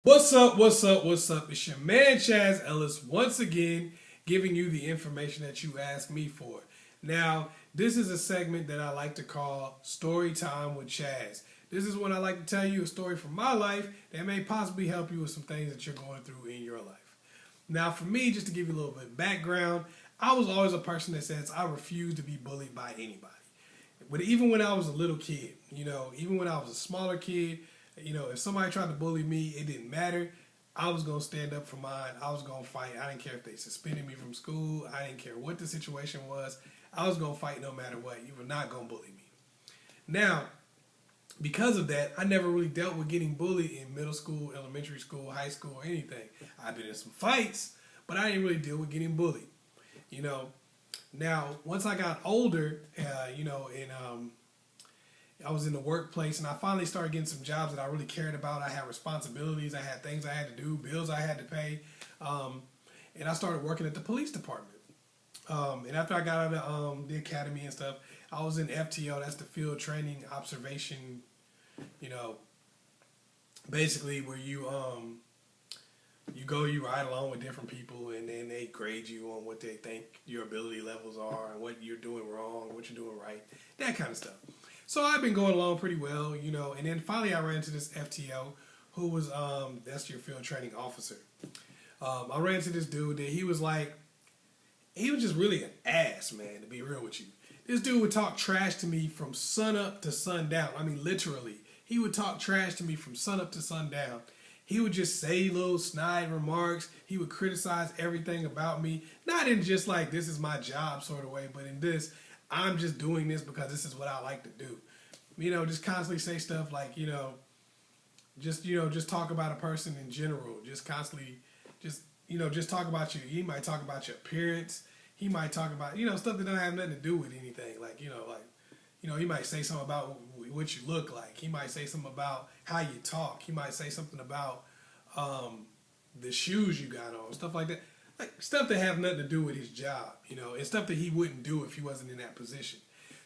What's up, what's up, what's up? It's your man Chazz Ellis once again giving you the information that you asked me for. Now, this is a segment that I like to call Story Time with Chazz. This is when I like to tell you a story from my life that may possibly help you with some things that you're going through in your life. Now, for me, just to give you a little bit of background, I was always a person that says I refuse to be bullied by anybody. But even when I was a little kid, even when I was a smaller kid, if somebody tried to bully me, it didn't matter. I was going to stand up for mine. I was going to fight. I didn't care if they suspended me from school. I didn't care what the situation was. I was going to fight no matter what. You were not going to bully me. Now, because of that, I never really dealt with getting bullied in middle school, elementary school, high school, or anything. I've been in some fights, but I didn't really deal with getting bullied. Now, once I got older, I was in the workplace, and I finally started getting some jobs that I really cared about. I had responsibilities. I had things I had to do, bills I had to pay. And I started working at the police department. And after I got out of the academy and stuff, I was in FTO. That's the field training observation, basically where you ride along with different people, and then they grade you on what they think your ability levels are and what you're doing wrong, what you're doing right, that kind of stuff. So I've been going along pretty well, and then finally I ran into this FTO who was, that's your field training officer. I ran into this dude that he was just really an ass, man, to be real with you. This dude would talk trash to me from sun up to sundown. I mean, literally. He would talk trash to me from sun up to sundown. He would just say little snide remarks. He would criticize everything about me. Not in just like, this is my job sort of way, but in this, I'm just doing this because this is what I like to do. Just constantly say stuff like, just talk about a person in general. Just constantly, just talk about you. He might talk about your appearance. He might talk about, stuff that don't have nothing to do with anything. He might say something about what you look like. He might say something about how you talk. He might say something about the shoes you got on, stuff like that. Like stuff that have nothing to do with his job, and stuff that he wouldn't do if he wasn't in that position.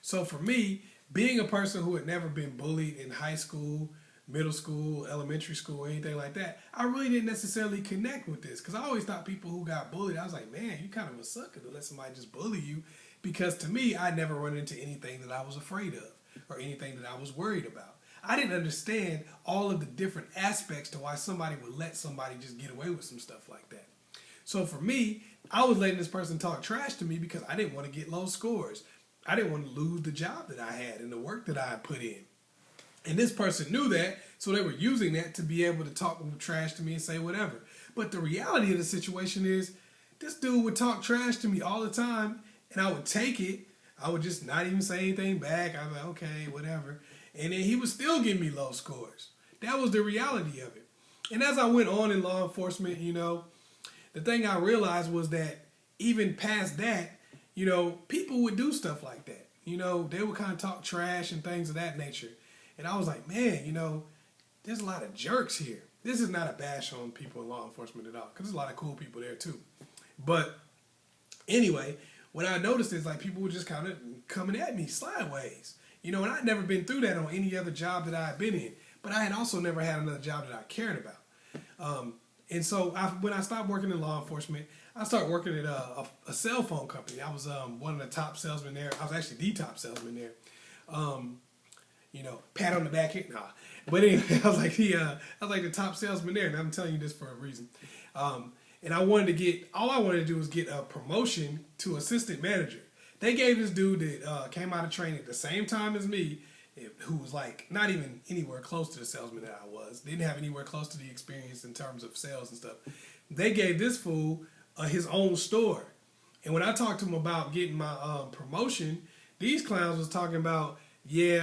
So for me, being a person who had never been bullied in high school, middle school, elementary school, anything like that, I really didn't necessarily connect with this because I always thought people who got bullied, I was like, man, you kind of a sucker to let somebody just bully you, because to me, I never run into anything that I was afraid of or anything that I was worried about. I didn't understand all of the different aspects to why somebody would let somebody just get away with some stuff like that. So for me, I was letting this person talk trash to me because I didn't want to get low scores. I didn't want to lose the job that I had and the work that I had put in. And this person knew that, so they were using that to be able to talk trash to me and say whatever. But the reality of the situation is, this dude would talk trash to me all the time, and I would take it. I would just not even say anything back. I was like, okay, whatever. And then he would still give me low scores. That was the reality of it. And as I went on in law enforcement, the thing I realized was that even past that, people would do stuff like that. They would kind of talk trash and things of that nature. And I was like, man, there's a lot of jerks here. This is not a bash on people in law enforcement at all, because there's a lot of cool people there too. But anyway, what I noticed is like people were just kind of coming at me sideways. And I'd never been through that on any other job that I had been in. But I had also never had another job that I cared about. And so when I stopped working in law enforcement, I started working at a cell phone company. I was one of the top salesmen there. I was actually the top salesman there. Pat on the back here. Nah. But anyway, I was like the top salesman there, and I'm telling you this for a reason. And all I wanted to do was get a promotion to assistant manager. They gave this dude that came out of training at the same time as me, who was like not even anywhere close to the salesman that I was, didn't have anywhere close to the experience in terms of sales and stuff. They gave this fool his own store. And when I talked to him about getting my promotion, these clowns was talking about, we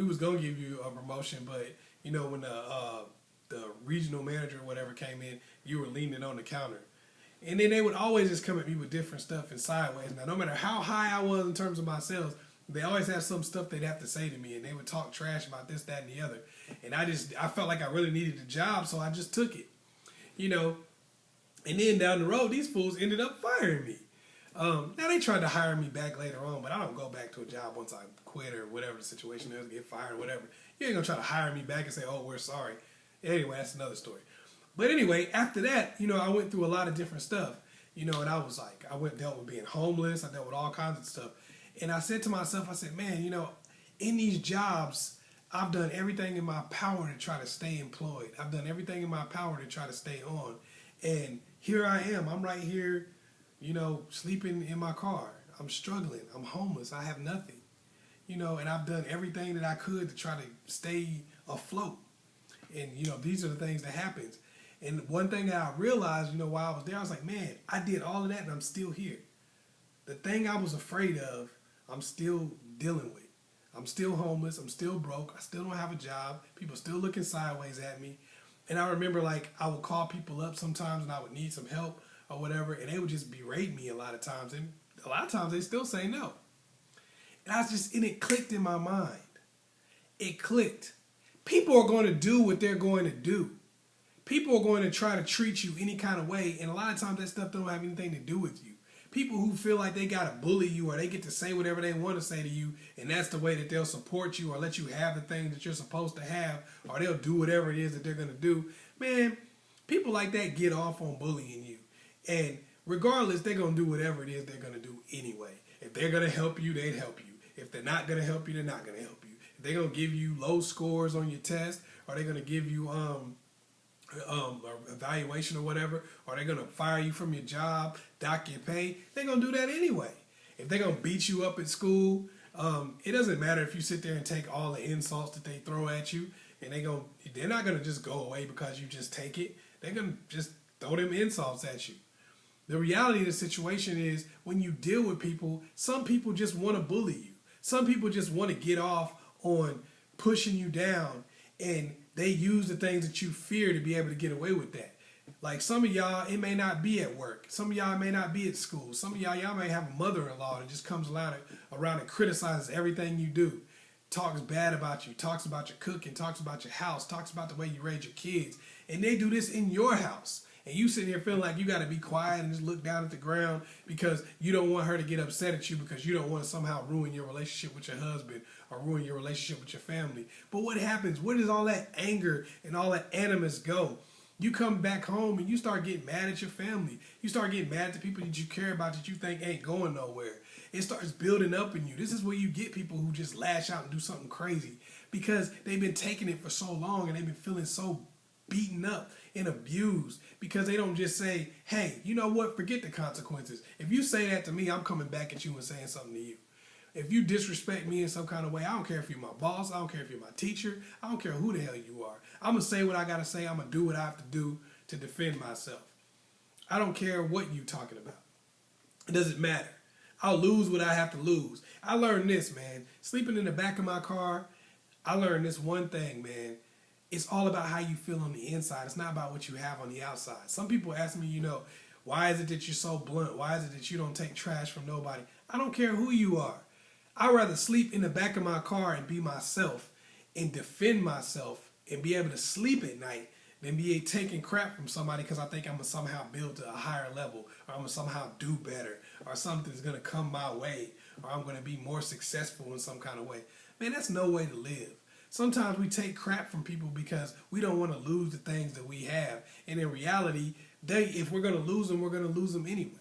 was going to give you a promotion, but, when the regional manager or whatever came in, you were leaning on the counter. And then they would always just come at me with different stuff and sideways. Now, no matter how high I was in terms of my sales, they always had some stuff they'd have to say to me, and they would talk trash about this, that, and the other. And I felt like I really needed the job, so I just took it, And then down the road, these fools ended up firing me. Now, they tried to hire me back later on, but I don't go back to a job once I quit or whatever the situation is, get fired or whatever. You ain't going to try to hire me back and say, oh, we're sorry. Anyway, that's another story. But anyway, after that, you know, I went through a lot of different stuff, you know, and I was like, dealt with being homeless. I dealt with all kinds of stuff. And I said to myself, I said, man, you know, in these jobs, I've done everything in my power to try to stay employed. I've done everything in my power to try to stay on. And here I am. I'm right here, you know, sleeping in my car. I'm struggling. I'm homeless. I have nothing. You know, and I've done everything that I could to try to stay afloat. And, you know, these are the things that happens. And one thing that I realized, you know, while I was there, I was like, man, I did all of that and I'm still here. The thing I was afraid of, I'm still dealing with. I'm still homeless. I'm still broke. I still don't have a job. People still looking sideways at me. And I remember, like, I would call people up sometimes and I would need some help or whatever, and they would just berate me a lot of times. And a lot of times they still say no. And it clicked in my mind. It clicked. People are going to do what they're going to do. People are going to try to treat you any kind of way, and a lot of times that stuff don't have anything to do with you. People who feel like they got to bully you or they get to say whatever they want to say to you, and that's the way that they'll support you or let you have the things that you're supposed to have, or they'll do whatever it is that they're going to do. Man, people like that get off on bullying you. And regardless, they're going to do whatever it is they're going to do anyway. If they're going to help you, they'd help you. If they're not going to help you, they're not going to help you. If they're going to give you low scores on your test, or they're going to give you evaluation or whatever, or they're going to fire you from your job, dock your pay, they're going to do that anyway. If they're going to beat you up at school, it doesn't matter if you sit there and take all the insults that they throw at you, and they're not going to just go away because you just take it. They're going to just throw them insults at you. The reality of the situation is, when you deal with people, some people just want to bully you. Some people just want to get off on pushing you down, and they use the things that you fear to be able to get away with that. Like some of y'all, it may not be at work. Some of y'all may not be at school. Some of y'all may have a mother-in-law that just comes around and criticizes everything you do. Talks bad about you, talks about your cooking, talks about your house, talks about the way you raise your kids. And they do this in your house. And you sitting here feeling like you got to be quiet and just look down at the ground because you don't want her to get upset at you, because you don't want to somehow ruin your relationship with your husband or ruin your relationship with your family. But what happens? Where does all that anger and all that animus go? You come back home and you start getting mad at your family. You start getting mad at the people that you care about that you think ain't going nowhere. It starts building up in you. This is where you get people who just lash out and do something crazy because they've been taking it for so long and they've been feeling so beaten up and abused, because they don't just say, hey, you know what, forget the consequences. If you say that to me, I'm coming back at you and saying something to you. If you disrespect me in some kind of way, I don't care if you're my boss, I don't care if you're my teacher, I don't care who the hell you are. I'm going to say what I got to say, I'm going to do what I have to do to defend myself. I don't care what you're talking about. It doesn't matter. I'll lose what I have to lose. I learned this, man. Sleeping in the back of my car, I learned this one thing, man. It's all about how you feel on the inside. It's not about what you have on the outside. Some people ask me, you know, why is it that you're so blunt? Why is it that you don't take trash from nobody? I don't care who you are. I'd rather sleep in the back of my car and be myself and defend myself and be able to sleep at night than be taking crap from somebody because I think I'm going to somehow build to a higher level, or I'm going to somehow do better, or something's going to come my way, or I'm going to be more successful in some kind of way. Man, that's no way to live. Sometimes we take crap from people because we don't want to lose the things that we have. And in reality, if we're going to lose them, we're going to lose them anyway.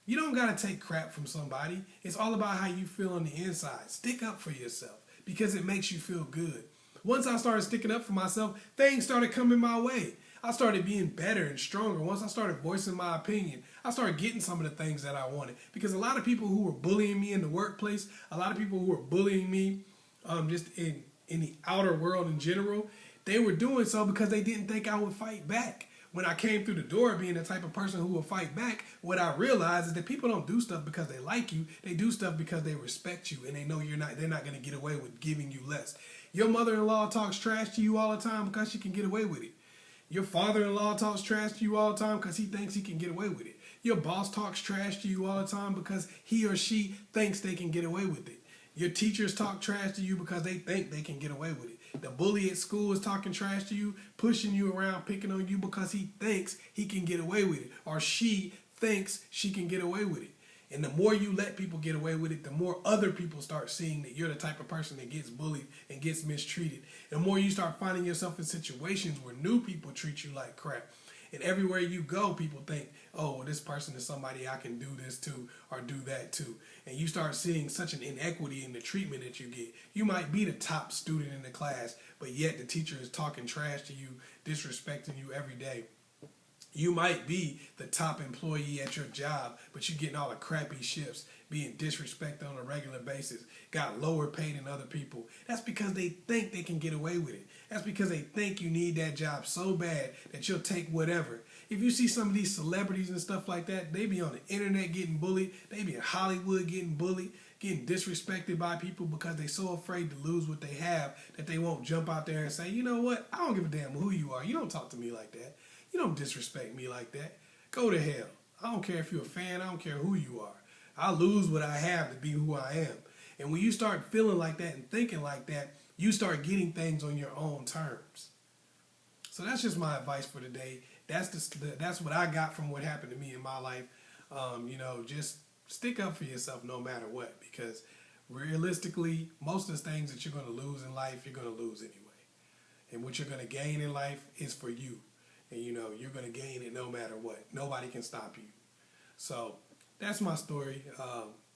You don't got to take crap from somebody. It's all about how you feel on the inside. Stick up for yourself because it makes you feel good. Once I started sticking up for myself, things started coming my way. I started being better and stronger. Once I started voicing my opinion, I started getting some of the things that I wanted. Because a lot of people who were bullying me in the workplace, a lot of people who were bullying me just in the outer world in general, they were doing so because they didn't think I would fight back. When I came through the door being the type of person who will fight back, what I realized is that people don't do stuff because they like you. They do stuff because they respect you and they know they're not going to get away with giving you less. Your mother-in-law talks trash to you all the time because she can get away with it. Your father-in-law talks trash to you all the time because he thinks he can get away with it. Your boss talks trash to you all the time because he or she thinks they can get away with it. Your teachers talk trash to you because they think they can get away with it. The bully at school is talking trash to you, pushing you around, picking on you because he thinks he can get away with it, or she thinks she can get away with it. And the more you let people get away with it, the more other people start seeing that you're the type of person that gets bullied and gets mistreated. The more you start finding yourself in situations where new people treat you like crap. And everywhere you go, people think, oh, well, this person is somebody I can do this to or do that to. And you start seeing such an inequity in the treatment that you get. You might be the top student in the class, but yet the teacher is talking trash to you, disrespecting you every day. You might be the top employee at your job, but you're getting all the crappy shifts, being disrespected on a regular basis, got lower pay than other people. That's because they think they can get away with it. That's because they think you need that job so bad that you'll take whatever. If you see some of these celebrities and stuff like that, they be on the internet getting bullied. They be in Hollywood getting bullied, getting disrespected by people because they're so afraid to lose what they have that they won't jump out there and say, you know what, I don't give a damn who you are. You don't talk to me like that. You don't disrespect me like that. Go to hell. I don't care if you're a fan. I don't care who you are. I lose what I have to be who I am. And when you start feeling like that and thinking like that, you start getting things on your own terms. So that's just my advice for today. That's what I got from what happened to me in my life. Just stick up for yourself no matter what, because realistically, most of the things that you're going to lose in life, you're going to lose anyway. And what you're going to gain in life is for you. And you're going to gain it no matter what. Nobody can stop you. So that's my story.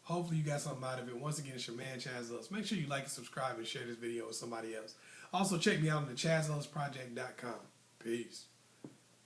Hopefully you got something out of it. Once again, it's your man Chazz. Make sure you like and subscribe and share this video with somebody else. Also check me out on the ChazzProject.com. Peace.